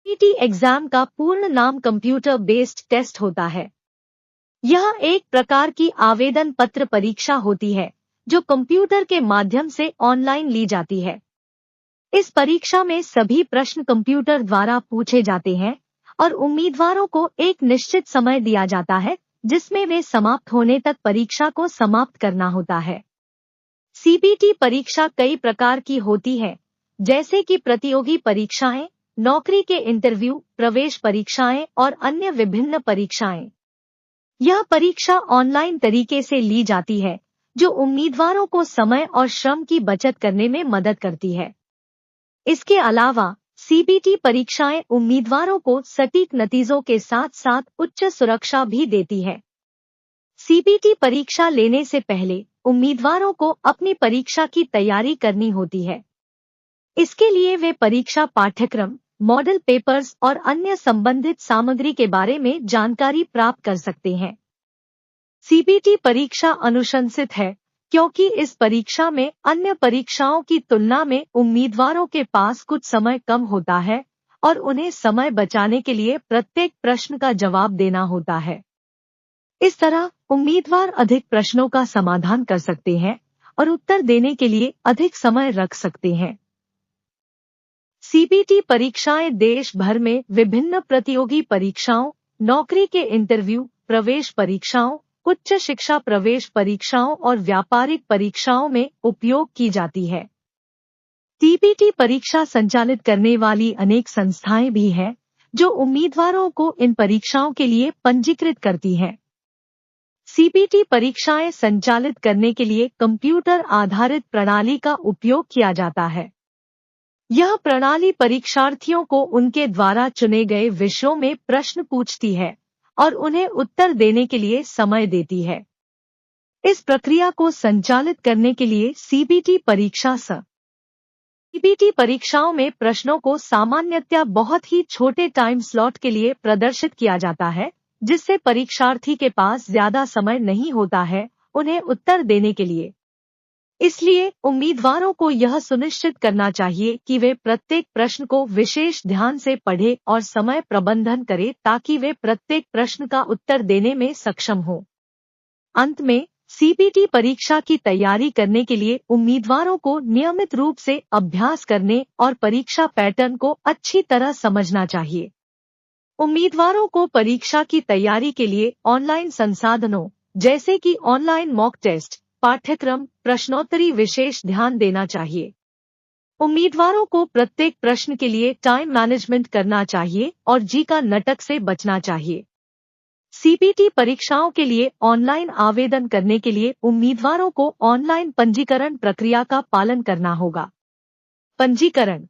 CPT exam का पूर्ण नाम कंप्यूटर बेस्ड टेस्ट होता है। यह एक प्रकार की आवेदन पत्र परीक्षा होती है जो कंप्यूटर के माध्यम से ऑनलाइन ली जाती है। इस परीक्षा में सभी प्रश्न कंप्यूटर द्वारा पूछे जाते हैं और उम्मीदवारों को एक निश्चित समय दिया जाता है जिसमें वे समाप्त होने तक परीक्षा को समाप्त करना होता है। सीपीटी परीक्षा कई प्रकार की होती है, जैसे कि प्रतियोगी परीक्षाएं, नौकरी के इंटरव्यू, प्रवेश परीक्षाएं और अन्य विभिन्न परीक्षाएं। यह परीक्षा ऑनलाइन तरीके से ली जाती है जो उम्मीदवारों को समय और श्रम की बचत करने में मदद करती है। इसके अलावा सीपीटी परीक्षाएं उम्मीदवारों को सटीक नतीजों के साथ साथ उच्च सुरक्षा भी देती है। सीपीटी परीक्षा लेने से पहले उम्मीदवारों को अपनी परीक्षा की तैयारी करनी होती है। इसके लिए वे परीक्षा पाठ्यक्रम, मॉडल पेपर्स और अन्य संबंधित सामग्री के बारे में जानकारी प्राप्त कर सकते हैं। सीपीटी परीक्षा अनुशंसित है क्योंकि इस परीक्षा में अन्य परीक्षाओं की तुलना में उम्मीदवारों के पास कुछ समय कम होता है और उन्हें समय बचाने के लिए प्रत्येक प्रश्न का जवाब देना होता है। इस तरह उम्मीदवार अधिक प्रश्नों का समाधान कर सकते हैं और उत्तर देने के लिए अधिक समय रख सकते हैं। सीपीटी परीक्षाएं देश भर में विभिन्न प्रतियोगी परीक्षाओं, नौकरी के इंटरव्यू, प्रवेश परीक्षाओं, उच्च शिक्षा प्रवेश परीक्षाओं और व्यापारिक परीक्षाओं में उपयोग की जाती है। सीपीटी परीक्षा संचालित करने वाली अनेक संस्थाएं भी हैं जो उम्मीदवारों को इन परीक्षाओं के लिए पंजीकृत करती हैं। सीपीटी परीक्षाएं संचालित करने के लिए कंप्यूटर आधारित प्रणाली का उपयोग किया जाता है। यह प्रणाली परीक्षार्थियों को उनके द्वारा चुने गए विषयों में प्रश्न पूछती है और उन्हें उत्तर देने के लिए समय देती है। इस प्रक्रिया को संचालित करने के लिए सीपीटी परीक्षाओं में प्रश्नों को सामान्यतया बहुत ही छोटे टाइम स्लॉट के लिए प्रदर्शित किया जाता है, जिससे परीक्षार्थी के पास ज्यादा समय नहीं होता है उन्हें उत्तर देने के लिए। इसलिए उम्मीदवारों को यह सुनिश्चित करना चाहिए कि वे प्रत्येक प्रश्न को विशेष ध्यान से पढ़ें और समय प्रबंधन करें ताकि वे प्रत्येक प्रश्न का उत्तर देने में सक्षम हों। अंत में सीपीटी परीक्षा की तैयारी करने के लिए उम्मीदवारों को नियमित रूप से अभ्यास करने और परीक्षा पैटर्न को अच्छी तरह समझना चाहिए। उम्मीदवारों को परीक्षा की तैयारी के लिए ऑनलाइन संसाधनों जैसे कि ऑनलाइन मॉक टेस्ट, पाठ्यक्रम, प्रश्नोत्तरी विशेष ध्यान देना चाहिए। उम्मीदवारों को प्रत्येक प्रश्न के लिए टाइम मैनेजमेंट करना चाहिए और जी का नाटक से बचना चाहिए। सीपीटी परीक्षाओं के लिए ऑनलाइन आवेदन करने के लिए उम्मीदवारों को ऑनलाइन पंजीकरण प्रक्रिया का पालन करना होगा। पंजीकरण